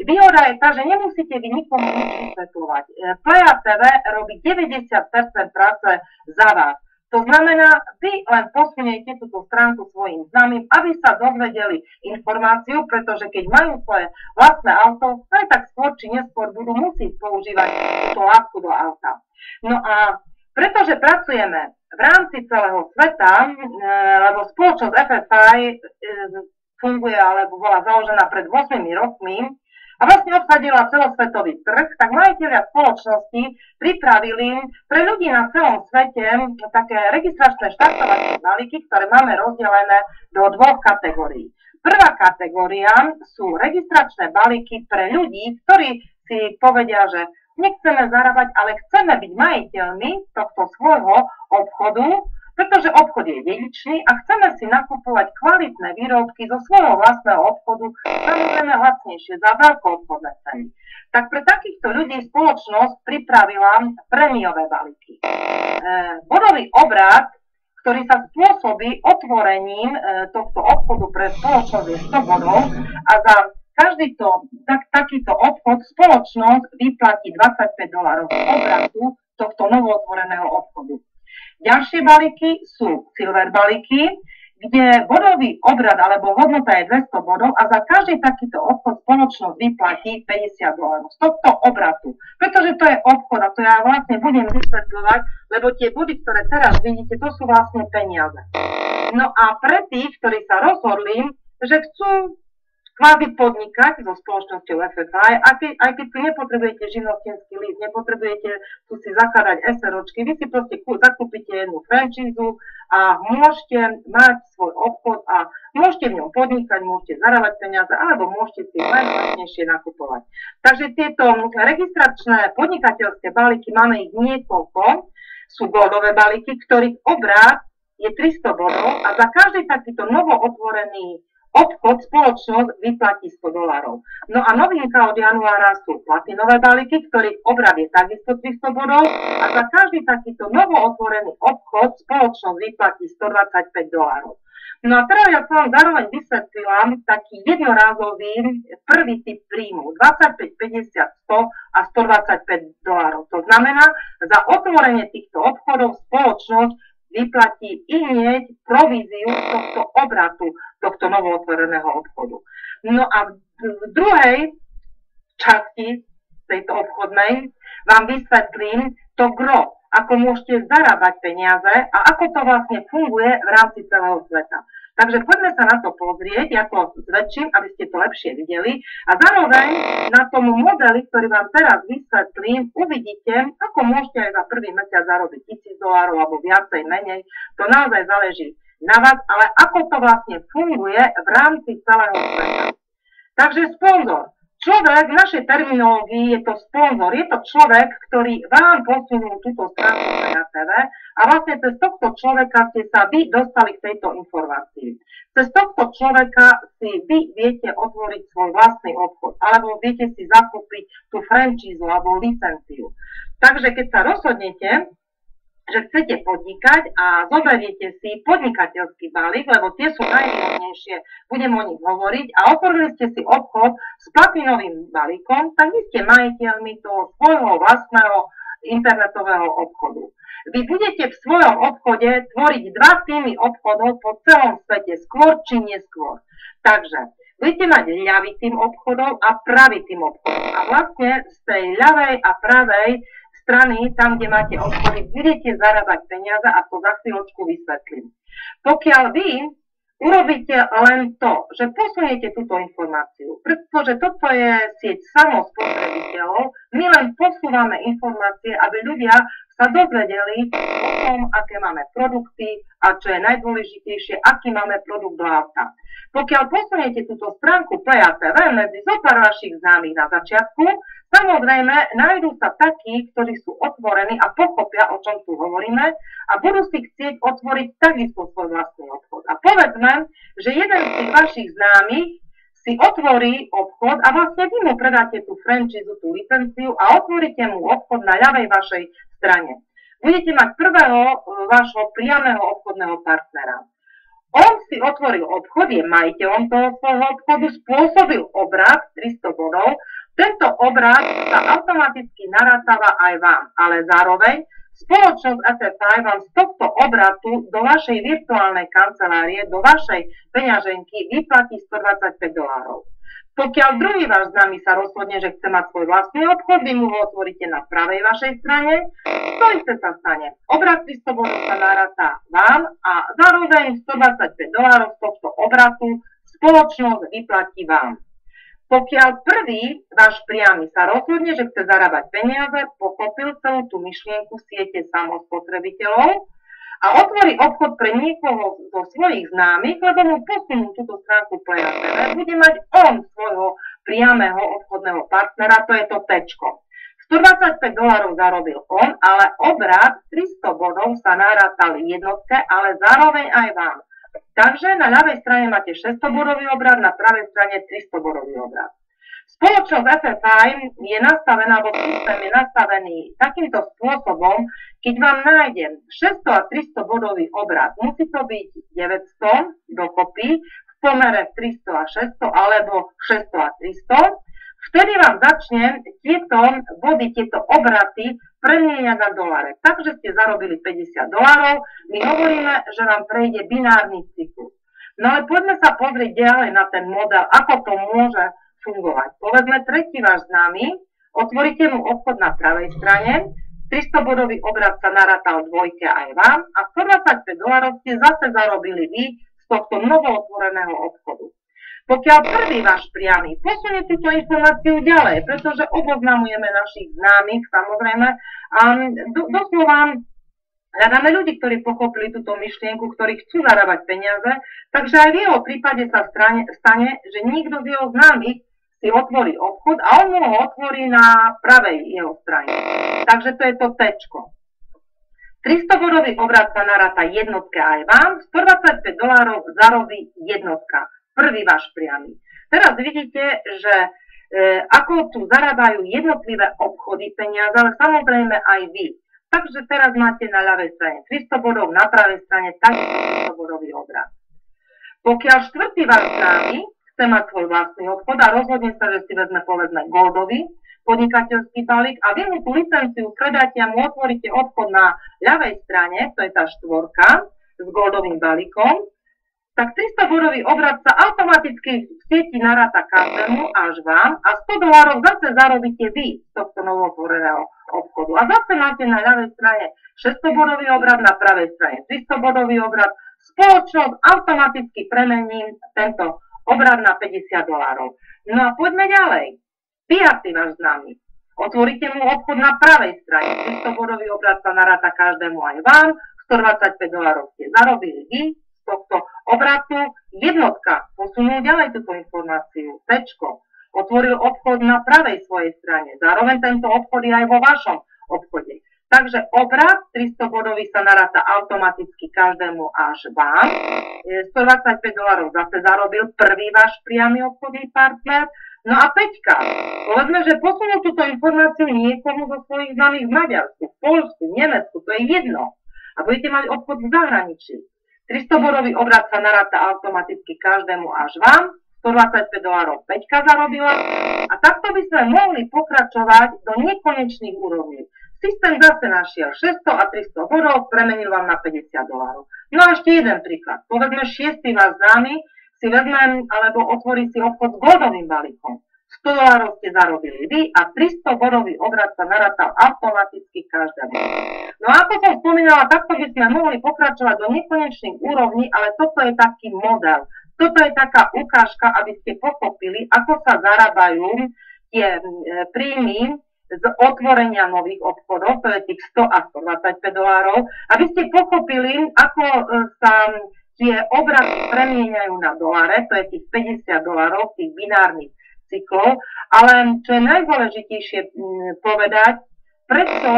výhoda je tá, že nemusíte vy nikomu nič vysvetľovať. Playa TV robí 90% práce za vás. To znamená, vy len posuniete túto stránku svojim známym, aby sa dozvedeli informáciu, pretože keď majú svoje vlastné auto, aj tak skôr či neskôr budú musieť používať túto látku do auta. No a pretože pracujeme v rámci celého sveta, lebo spoločnosť FFI funguje alebo bola založená pred 8 rokmi, a vlastne obsadila celosvetový trh, tak majitelia spoločnosti pripravili pre ľudí na celom svete také registračné štartovacie balíky, ktoré máme rozdelené do dvoch kategórií. Prvá kategória sú registračné balíky pre ľudí, ktorí si povedia, že nechceme zarábať, ale chceme byť majiteľmi tohto svojho obchodu, pretože obchod je dedičný a chceme si nakupovať kvalitné výrobky zo svojho vlastného obchodu, samozrejme lacnejšie za veľkoobchodné ceny. Tak pre takýchto ľudí spoločnosť pripravila prémiové balíky. Bodový obrad, ktorý sa spôsobí otvorením tohto obchodu pre spoločnosť je 100 bodov a za každý takýto obchod spoločnosť vyplatí $25 obratu tohto novootvoreného obchodu. Ďalšie balíky sú silver balíky, kde bodový obrad alebo hodnota je 200 bodov a za každý takýto obchod spoločnosť vyplatí $50 z tohto obratu. Pretože to je obchod a to ja vlastne budem vysvetľovať, lebo tie body, ktoré teraz vidíte, to sú vlastne peniaze. No a pre tých, ktorí sa rozhodli, že chcú kvázi podnikať so spoločnosťou FFI, aj keď tu nepotrebujete živnostenský list, nepotrebujete tu si zakladať SROčky, vy si proste zakúpite jednu franchízu a môžete mať svoj obchod a môžete v ňom podnikať, môžete zarábať peniaze, alebo môžete si len lacnejšie nakupovať. Takže tieto registračné podnikateľské balíky, máme ich niekoľko, sú bodové balíky, ktorých obrad je 300 bodov a za každý takýto novootvorený obchod spoločnosť vyplatí $100. No a novinka od januára sú platinové balíky, ktorých obrad je takisto 300 bodov a za každý takýto novootvorený obchod spoločnosť vyplatí $125. No a teraz ja som vám zároveň vysvetlila taký jednorázový prvý typ príjmu 25, 50, 100 a $125. To znamená, za otvorenie týchto obchodov spoločnosť vyplatí hneď províziu tohto obratu, tohto novootvoreného obchodu. No a v druhej časti tejto obchodnej vám vysvetlím to gro, ako môžete zarábať peniaze a ako to vlastne funguje v rámci celého sveta. Takže poďme sa na to pozrieť, ako zväčším, aby ste to lepšie videli. A zároveň na tom modeli, ktorý vám teraz vysvetlím, uvidíte, ako môžete aj za prvý mesiac zarobiť $1000 alebo viacej, menej. To naozaj záleží na vás, ale ako to vlastne funguje v rámci celého sveta. Takže sponzor. Človek v našej terminológii je to sponzor, je to človek, ktorý vám posunul túto stránku na TV a vlastne cez tohto človeka ste sa vy dostali k tejto informácii. Cez tohto človeka si vy viete otvoriť svoj vlastný obchod alebo viete si zakúpiť tú franchízu alebo licenciu. Takže keď sa rozhodnete, že chcete podnikať a zoberiete si podnikateľský balík, lebo tie sú najvýhodnejšie, budem o nich hovoriť, a otvorili ste si obchod s platinovým balíkom, tak vy ste majiteľmi toho svojho vlastného internetového obchodu. Vy budete v svojom obchode tvoriť 2 týmy obchodov po celom svete, skôr či neskôr. Takže budete mať ľavý tým obchodov a pravý tým obchodov. A vlastne z tej ľavej a pravej strany, tam, kde máte obchody, budete zarábať peniaze a to za chvíľočku vysvetlím. Pokiaľ vy urobíte len to, že posuniete túto informáciu, pretože toto je sieť samospotrebiteľov, my len posúvame informácie, aby ľudia sa dozvedeli o tom, aké máme produkty a čo je najdôležitejšie, aký máme produkt do auta. Pokiaľ posuniete túto stránku Play TV medzi zopár vašich známych na začiatku, samozrejme nájdú sa takí, ktorí sú otvorení a pochopia, o čom tu hovoríme a budú si chcieť otvoriť takisto svoj vlastný obchod. A povedzme, že jeden z tých vašich známych si otvorí obchod a vlastne vy mu predáte tú franchízu, tú licenciu a otvoríte mu obchod na ľavej vašej strane. Budete mať prvého vášho priameho obchodného partnera. On si otvoril obchod, je majiteľom toho svojho obchodu, spôsobil obrat 300 bodov. Tento obrat sa automaticky narátava aj vám, ale zároveň spoločnosť FFI vám z tohto obratu do vašej virtuálnej kancelárie, do vašej peňaženky vyplatí $125. Pokiaľ druhý váš známy sa rozhodne, že chce mať svoj vlastný obchod, vy mu ho otvoríte na pravej vašej strane, to isté sa stane. Obrat 300 bodov sa naráta vám a zároveň $125 z tohto obratu spoločnosť vyplatí vám. Pokiaľ prvý váš priamy sa rozhodne, že chce zarábať peniaze, pochopil celú tú myšlienku siete samospotrebiteľov a otvorí obchod pre niekoho zo svojich známych, lebo mu posunú túto stránku Play TV, bude mať on svojho priamého obchodného partnera, to je to Tečko. $125 zarobil on, ale obrat 300 bodov sa narátal jednotke, ale zároveň aj vám. Takže na ľavej strane máte 600-bodový obrat, na pravej strane 300-bodový obrat. Spoločnosť FFI je nastavená, alebo systém je nastavený takýmto spôsobom, keď vám nájdem 600 a 300 bodový obrat, musí to byť 900 dokopy, v pomere 300 a 600, alebo 600 a 300, vtedy vám začne tieto body, tieto obraty premieňať na doláre. Takže ste zarobili $50. My hovoríme, že vám prejde binárny cyklus. No ale poďme sa pozrieť ďalej na ten model, ako to môže fungovať. Povedzme, tretí váš známy, otvoríte mu obchod na pravej strane, 300-bodový obrat sa narátal dvojke aj vám a $125 ste zase zarobili vy z tohto novootvoreného obchodu. Pokiaľ prvý váš priamy posunie túto informáciu ďalej, pretože oboznamujeme našich známych, samozrejme, a doslova hľadáme ľudí, ktorí pochopili túto myšlienku, ktorí chcú zarábať peniaze, takže aj v jeho prípade sa stane, že niekto z jeho známych si otvorí obchod a on mu ho otvorí na pravej jeho strane. Takže to je to Tečko. 300-bodový obrat sa naráta jednotke aj vám, $125 zarobí jednotka. Prvý váš priamy. Teraz vidíte, že ako tu zarábajú jednotlivé obchody peniaze, ale samozrejme aj vy. Takže teraz máte na ľavej strane 300 bodov, na pravej strane takisto 300 bodový obrat. Pokiaľ štvrtý váš známy chce mať svoj vlastný obchod a rozhodne sa, že si vezme povedzme goldový podnikateľský balík a vy mu tú licenciu predáte a mu otvoríte obchod na ľavej strane, to je tá štvorka s goldovým balíkom, tak 300-bodový obrat sa automaticky v sieti naráta každému až vám a $100 zase zarobíte vy z tohto novotvoreného obchodu. A zase máte na ľavej strane 600-bodový obrat, na pravej strane 300-bodový obrat. Spoločnosť automaticky premení tento obrat na $50. No a poďme ďalej. Piatý váš známy. Otvoríte mu obchod na pravej strane. 300-bodový obrat sa naráta každému aj vám. $125 ste zarobili vy tohto obratu jednotka. Posunul ďalej túto informáciu. Tečko. otvoril obchod na pravej svojej strane. Zároveň tento obchod je aj vo vašom obchode. Takže obrat 300 bodový sa naráta automaticky každému až vám. $125 zase zarobil prvý váš priamy obchodný partner. No a Peťka, povedzme, že posunul túto informáciu niekomu zo svojich známych v Maďarsku, v Poľsku, v Nemecku, to je jedno. A budete mať obchod v zahraničí. 300 bodový obrat sa naráta automaticky každému až vám. $125 Peťka zarobila. A takto by sme mohli pokračovať do nekonečných úrovní. Systém zase našiel 600 a 300 bodov, premenil vám na $50. No a ešte jeden príklad. Povedzme, 6. vás známy si vezmem, alebo otvorí si obchod s goldovým balíkom. $100 ste zarobili vy a 300 bodový obrat sa narátal automaticky každému. No a ako som spomínala, takto by sme mohli pokračovať do nekonečných úrovní, ale toto je taký model. Toto je taká ukážka, aby ste pochopili, ako sa zarábajú tie príjmy z otvorenia nových obchodov, to je tých 100 a $125, aby ste pochopili, ako sa tie obraty premieňajú na doláre, to je tých $50, tých binárnych cyklov, ale čo je najdôležitejšie povedať, prečo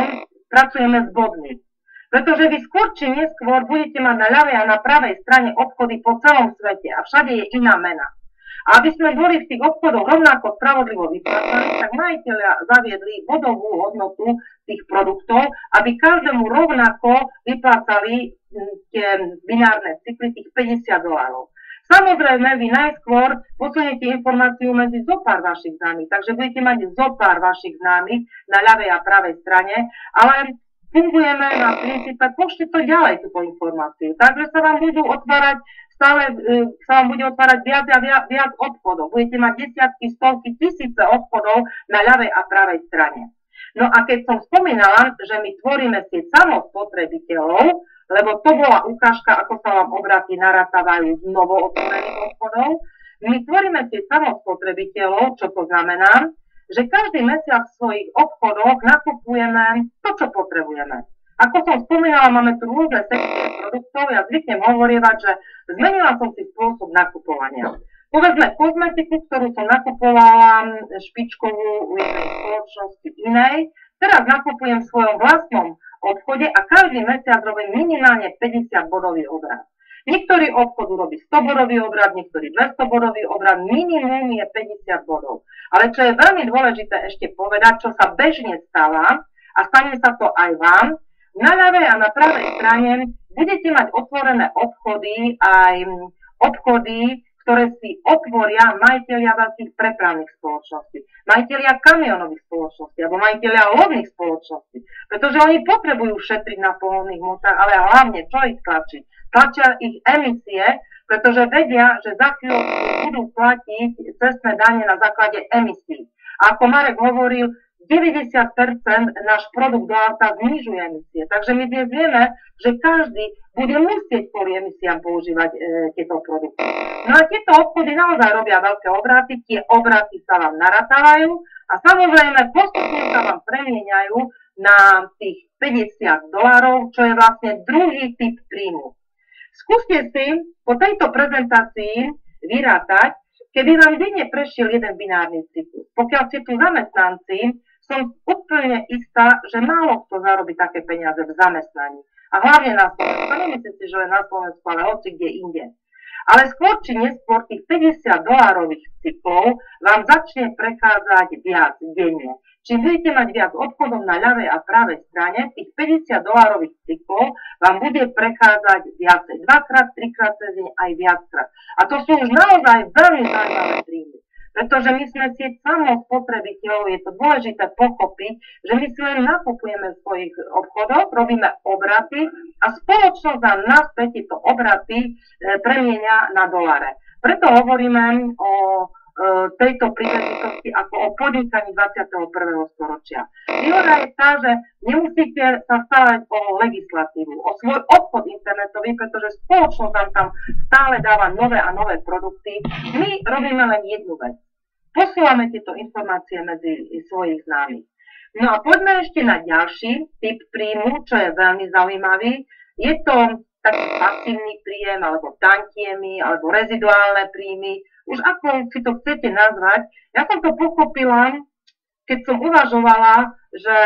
pracujeme s bodmi. Pretože vy skôr či neskôr budete mať na ľavej a na pravej strane obchody po celom svete a všade je iná mena. A aby sme boli v tých obchodoch rovnako spravodlivo vyplácaní, tak majiteľia zaviedli bodovú hodnotu tých produktov, aby každému rovnako vyplácali tie binárne cykly, tých $50. Samozrejme, vy najskôr posuniete informáciu medzi zopár vašich známych, takže budete mať zopár vašich známych na ľavej a pravej strane, ale fungujeme na princípe, pošli to ďalej, túto informáciu. Takže sa vám budú otvárať stále sa vám bude otvárať viac a viac obchodov. Budete mať desiatky, stovky, tisíce obchodov na ľavej a pravej strane. No a keď som spomínala, že my tvoríme sieť samospotrebiteľov, lebo to bola ukážka, ako sa vám obraty narátávajú z novootvorených obchodov, my tvoríme sieť samospotrebiteľov, čo to znamená, že každý mesiac v svojich obchodoch nakupujeme to, čo potrebujeme. Ako som spomínala, máme tu rôzne sekcie produktov, ja zvyknem hovorievať, že zmenila som si spôsob nakupovania. Povedzme kozmetiku, ktorú som nakupovala špičkovú u jednej spoločnosti inej, teraz nakupujem v svojom vlastnom obchode a každý mesiac robím minimálne 50 bodový obrad. Niektorý obchod urobí 100 bodový obrad, niektorý 200 bodový obrad, minimum je 50 bodov. Ale čo je veľmi dôležité ešte povedať, čo sa bežne stáva, a stane sa to aj vám, na ľavej a na pravej strane budete mať otvorené obchody, aj obchody, ktoré si otvoria majiteľia veľkých prepravných spoločností, majiteľia kamionových spoločností alebo majiteľia lodných spoločností, pretože oni potrebujú šetriť na pohonných hmotách, ale hlavne čo ich tlačí? Tlačia ich emisie, pretože vedia, že za chvíľu budú platiť cestné dane na základe emisí. A ako Marek hovoril, 90% náš produkt do auta znižuje emisie. Takže my dnes vieme, že každý bude musieť kvôli emisiám používať tieto produkty. No a tieto obchody naozaj robia veľké obraty, tie obraty sa vám naratávajú a samozrejme postupne sa vám premieňajú na tých $50, čo je vlastne druhý typ príjmu. Skúste si po tejto prezentácii vyrátať, keby vám denne prešiel jeden binárny cyklus. Pokiaľ ste tu zamestnanci, som úplne istá, že málo kto zarobí také peniaze v zamestnaní. A hlavne na Slovensku. Nemyslíte si, že je na Slovensku, ale hoci kde inde. Ale skôr či neskôr tých $50 cyklov vám začne prechádzať viac denne. Čím budete mať viac obchodov na ľavej a pravej strane, tých $50 cyklov vám bude prechádzať viacej. Dvakrát, trikrát cez deň aj viackrát. A to sú už naozaj veľmi zaujímavé príjmy. Pretože my sme sieť samospotrebiteľov, je to dôležité pochopiť, že my si len nakupujeme v svojich obchodoch, robíme obraty a spoločnosť nám naspäť tieto obraty premieňa na doláre. Preto hovoríme o tejto príležitosti ako o podnikaní 21. storočia. Výhoda je tá, že nemusíte sa starať o legislatívu, o svoj obchod internetový, pretože spoločnosť nám tam stále dáva nové a nové produkty. My robíme len jednu vec. Posúvame tieto informácie medzi svojich známych. No a poďme ešte na ďalší typ príjmu, čo je veľmi zaujímavý. Je to taký pasívny príjem, alebo tantiemy, alebo reziduálne príjmy, už ako si to chcete nazvať. Ja som to pochopila, keď som uvažovala, že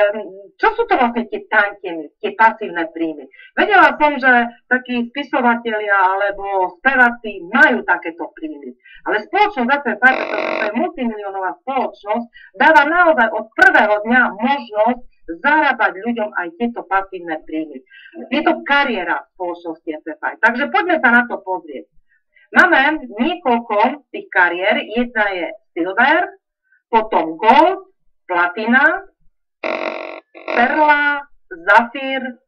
čo sú to vlastne tie tantiemy, tie pasívne príjmy. Vedela som, že takí spisovatelia alebo speváci majú takéto príjmy. Ale spoločnosť ACFI, pretože to je multimiliónová spoločnosť, dáva naozaj od prvého dňa možnosť zarábať ľuďom aj tieto pasívne príjmy. Je to kariéra spoločnosti ACFI. Takže poďme sa na to pozrieť. Máme niekoľko tých kariér. Jedna je silver, potom gold, platina, perla, zafír,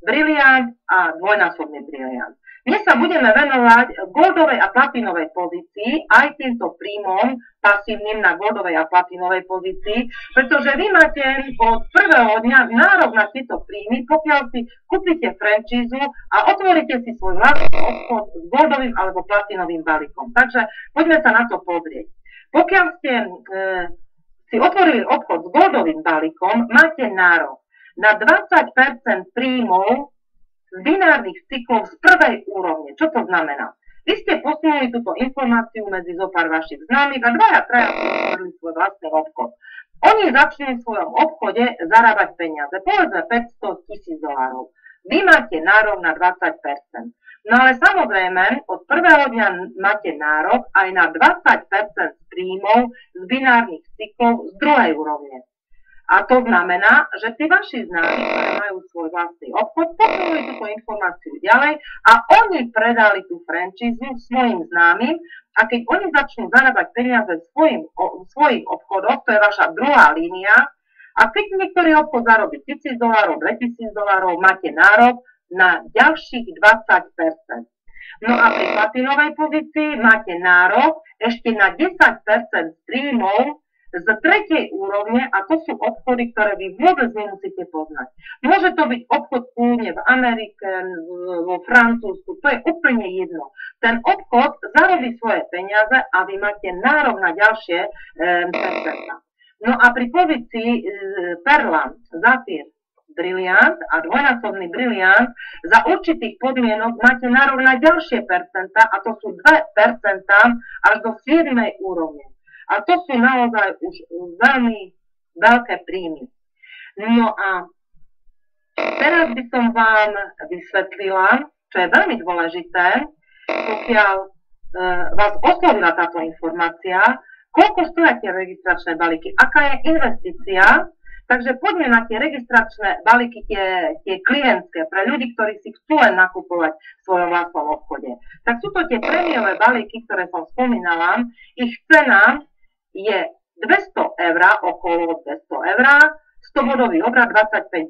briliant a dvojnásobný briliant. Dnes sa budeme venovať goldovej a platinovej pozícii, aj týmto príjmom pasívnym na goldovej a platinovej pozícii, pretože vy máte od prvého dňa nárok na tieto príjmy, pokiaľ si kúpite franchízu a otvoríte si svoj vlastný obchod s goldovým alebo platinovým balíkom. Takže poďme sa na to pozrieť. Pokiaľ ste si otvorili obchod s goldovým balíkom, máte nárok na 20% príjmov z binárnych cyklov z prvej úrovne. Čo to znamená? Vy ste posunuli túto informáciu medzi zopár vašich známych a dvaja, traja si otvorili svoj vlastný obchod. Oni začnú v svojom obchode zarábať peniaze, povedzme $500,000. Vy máte nárok na 20%. No ale samozrejme, od prvého dňa máte nárok aj na 20% z príjmov z binárnych cyklov z druhej úrovne. A to znamená, že tí vaši známi, ktorí majú svoj vlastný obchod, posunuli túto informáciu ďalej a oni predali tú franchízu svojim známym a keď oni začnú zarábať peniaze v svojich obchodoch, to je vaša druhá línia, a keď niektorý obchod zarobí $1,000, $2,000, máte nárok na ďalších 20%. No a pri platinovej pozícii máte nárok ešte na 10% z príjmov z tretej úrovne a to sú obchody, ktoré vy vôbec nemusíte poznať. Môže to byť obchod kľudne v Amerike, vo Francúzsku, to je úplne jedno. Ten obchod zarobí svoje peniaze a vy máte nárok na ďalšie percentá. No a pri pozícii perla, zafír, briliant a dvojnásobný briliant za určitých podmienok máte nárok na ďalšie percentá a to sú 2% až do 7. úrovne. A to sú naozaj už veľmi veľké príjmy. No a teraz by som vám vysvetlila, čo je veľmi dôležité, pokiaľ vás oslovila táto informácia, koľko stoja tie registračné balíky, aká je investícia. Takže poďme na tie registračné balíky, tie klientské, pre ľudí, ktorí si chcú len nakupovať v svojom vlastnom obchode. Tak sú to tie prémiové balíky, ktoré som spomínala. Ich cena je $200, okolo $200, 100-bodový obrad $25.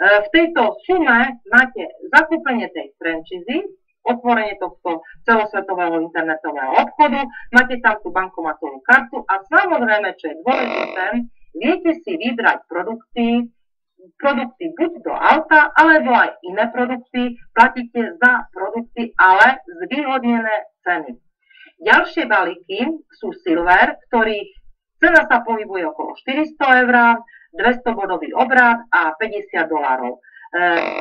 V tejto sume máte zakúpenie tej franchízy, otvorenie tohto celosvetového internetového obchodu, máte tam tú bankomatovú kartu a samozrejme, čo je dôležité, viete si vybrať produkty buď do auta, alebo aj iné produkty, platíte za produkty, ale zvýhodnené ceny. Ďalšie balíky sú silver, ktorých cena sa pohybuje okolo $400, 200-bodový obrad a $50.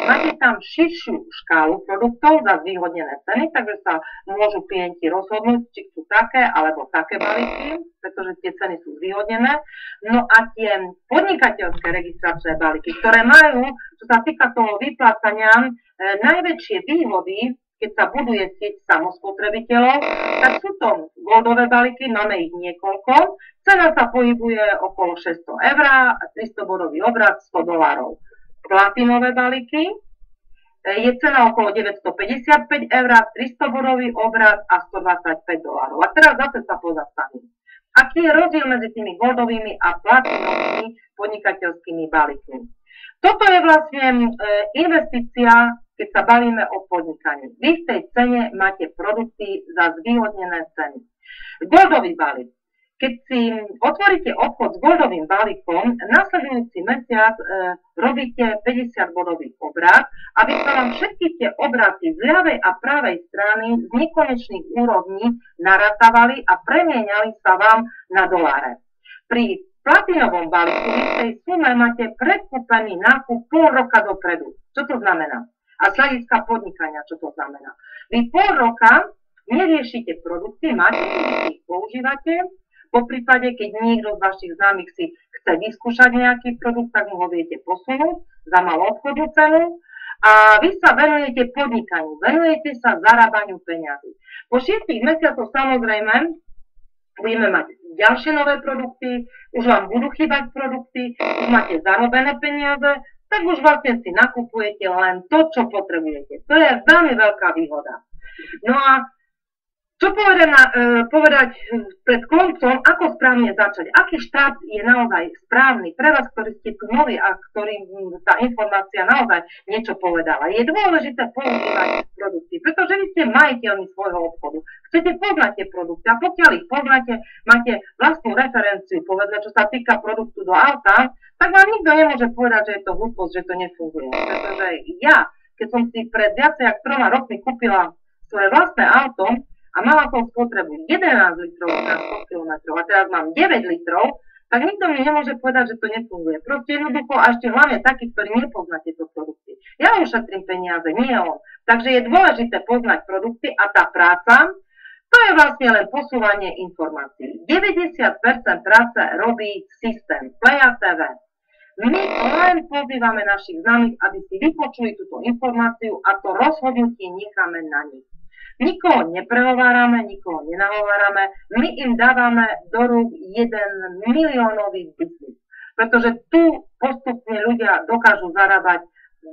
Máte tam širšiu škálu produktov za zvýhodnené ceny, takže sa môžu klienti rozhodnúť, či chcú také alebo také balíky, pretože tie ceny sú zvýhodnené. No a tie podnikateľské registračné balíky, ktoré majú, čo sa týka toho vyplácania, najväčšie výhody, keď sa buduje sieť samospotrebiteľov, tak sú to goldové balíky, máme ich niekoľko. Cena sa pohybuje okolo $600, 300-bodový obrad $100. Platinové balíky je cena okolo $955, 300-bodový obrad a $125. A teraz zase sa pozastavím. Aký je rozdiel medzi tými goldovými a platinovými podnikateľskými balíkmi? Toto je vlastne investícia, keď sa bavíme o podnikaní. Vy v tej cene máte produkty za zvýhodnené ceny. Goldový balík. Keď si otvoríte obchod s goldovým balíkom, nasledujúci mesiac robíte 50-bodový obrad, aby sa vám všetky tie obraty z ľavej a pravej strany z nekonečných úrovní narátavali a premieniali sa vám na doláre. Pri platinovom balíku v tej sume máte predkúpený nákup pol roka dopredu. Čo to znamená? A z hľadiska podnikania, čo to znamená? Vy pol roka neriešite produkty, máte, ich používate, po prípade, keď niekto z vašich známych si chce vyskúšať nejaký produkt, tak mu ho viete posunúť za malú obchodnú cenu a vy sa venujete podnikaniu, venujete sa zarábaniu peňazí. Po 6 mesiacoch samozrejme budeme mať ďalšie nové produkty, už vám budú chýbať produkty, už máte zarobené peniaze, tak už vlastne si nakupujete len to, čo potrebujete. To je veľmi veľká výhoda. No a čo povedať pred koncom, ako správne začať? Aký štart je naozaj správny pre vás, ktorí ste tu noví a ktorým tá informácia naozaj niečo povedala? Je dôležité používať produkty, pretože vy ste majiteľmi svojho obchodu. Chcete poznať tie produkty a pokiaľ ich poznáte, máte vlastnú referenciu, povedzme, čo sa týka produktu do auta, tak vám nikto nemôže povedať, že je to hlúposť, že to nefunguje. Pretože ja, keď som si pred viacej ako 3 rokmi kúpila svoje vlastné auto, a mala som spotrebu 11 litrov na 100 km a teraz mám 9 litrov, tak nikto mi nemôže povedať, že to nefunguje. Proste jednoducho, a ešte hlavne takí, ktorí nepozná tieto produkty. Ja ušetrím peniaze, nie on. Takže je dôležité poznať produkty a tá práca, to je vlastne len posúvanie informácií. 90% práce robí systém Playa TV. My len pozývame našich známych, aby si vypočuli túto informáciu a to rozhodnutie necháme na nich. Nikoho neprehovárame, nikoho nenahovárame, my im dávame do rúk 1 miliónový biznis. Pretože tu postupne ľudia dokážu zarábať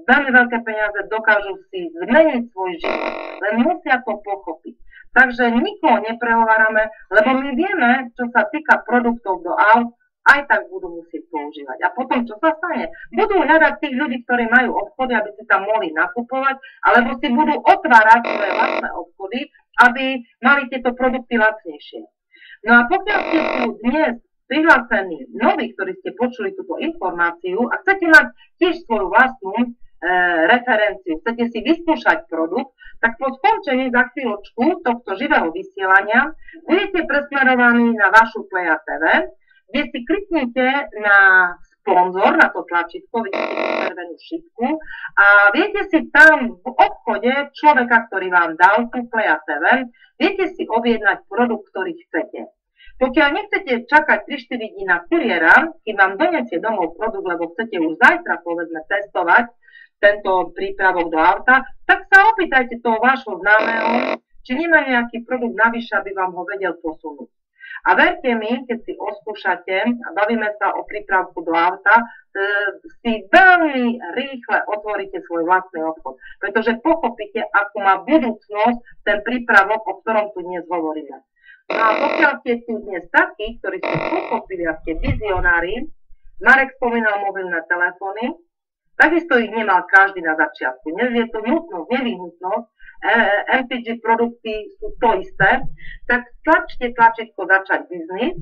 veľmi veľké peniaze, dokážu si zmeniť svoj život, len musia to pochopiť. Takže nikoho neprehovárame, lebo my vieme, čo sa týka produktov do aut, aj tak budú musieť používať. A potom, čo sa stane? Budú hľadať tých ľudí, ktorí majú obchody, aby si tam mohli nakupovať, alebo si budú otvárať svoje vlastné obchody, aby mali tieto produkty lacnejšie. No a pokiaľ ste tu dnes prihlásení noví, ktorí ste počuli túto informáciu a chcete mať tiež svoju vlastnú referenciu, chcete si vyskúšať produkt, tak po skončení za chvíľočku tohto živého vysielania budete presmerovaní na vašu Playa TV, kde si kliknete na sponzor, na to tlačítko, vidíte tú červenú šipku a viete si tam v obchode človeka, ktorý vám dal tú Playa TV, viete si objednať produkt, ktorý chcete. Pokiaľ nechcete čakať 3-4 dní na kuriéra, kým vám donesie domov produkt, lebo chcete už zajtra, povedzme, testovať tento prípravok do auta, tak sa opýtajte toho vášho známeho, či nemá nejaký produkt navyše, aby vám ho vedel posunúť. A verte mi, keď si oskúšate, a bavíme sa o prípravku do auta, si veľmi rýchle otvoríte svoj vlastný obchod, pretože pochopíte, akú má budúcnosť ten prípravok, o ktorom tu dnes hovoríme. No a pokiaľ ste tu dnes takí, ktorí ste pochopili a ste vizionári, Marek spomínal mobilné telefóny, takisto ich nemal každý na začiatku. Dnes je to nutnosť, nevyhnutnosť, MPG produkty sú to isté, tak tlačte tlačítko začať biznis,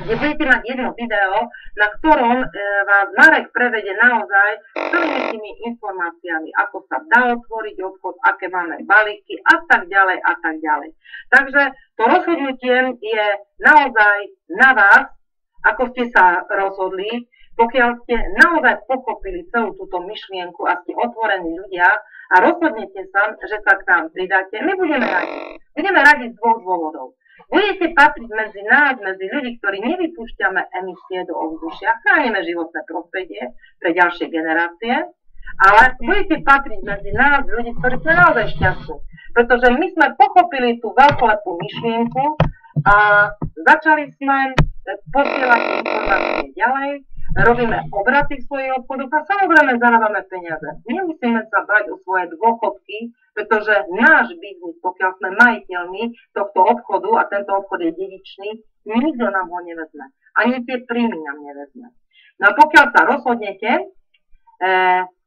kde budete mať jedno video, na ktorom vás Marek prevede naozaj celými tými informáciami, ako sa dá otvoriť obchod, aké máme balíky a tak ďalej a tak ďalej. Takže to rozhodnutie je naozaj na vás, ako ste sa rozhodli, pokiaľ ste naozaj pochopili celú túto myšlienku a ste otvorení ľudia a rozhodnete sa, že sa k nám pridáte, my budeme radi. Budeme radi z 2 dôvodov. Budete patriť medzi nás, medzi ľudí, ktorí nevypúšťame emisie do ovzdušia, chránime životné prostredie pre ďalšie generácie, ale budete patriť medzi nás, ľudí, ktorí sme naozaj šťastní. Pretože my sme pochopili tú veľkolepú myšlienku a začali sme posielať informácie ďalej, robíme obraty v svojich obchodoch a samozrejme zarábame peniaze. Nemusíme sa bať o svoje dôchodky, pretože náš biznis, pokiaľ sme majiteľmi tohto obchodu a tento obchod je dedičný, nikto nám ho nevezme. Ani tie príjmy nám nevezme. No a pokiaľ sa rozhodnete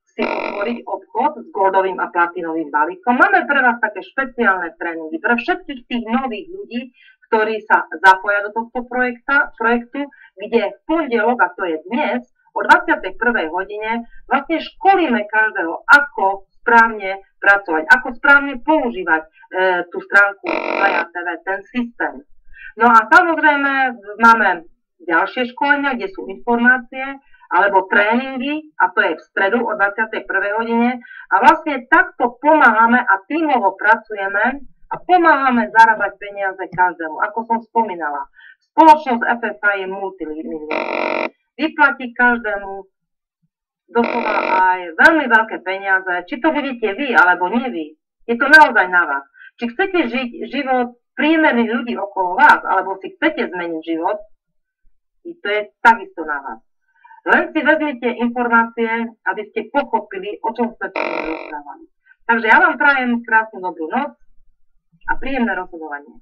si otvoriť obchod s goldovým a platinovým balíkom, máme pre vás také špeciálne tréningy pre všetkých tých nových ľudí, ktorí sa zapoja do tohto projektu, kde v pondelok, a to je dnes, o 21. hodine, vlastne školíme každého, ako správne pracovať, ako správne používať tú stránku Playa TV, ten systém. No a samozrejme máme ďalšie školenia, kde sú informácie a alebo tréningy, a to je v stredu o 21. hodine. A vlastne takto pomáhame a tímovo pracujeme a pomáhame zarábať peniaze každému. Ako som spomínala, spoločnosť FFA je multimilionová. Vyplatí každému doslova aj veľmi veľké peniaze. Či to budete vy, alebo nie vy. Je to naozaj na vás. Či chcete žiť život priemerných ľudí okolo vás, alebo si chcete zmeniť život, to je takisto na vás. Len si vezmite informácie, aby ste pochopili, o čom sme tu rozprávali. Takže ja vám prajem krásnu dobrú noc a príjemné rozhodovanie.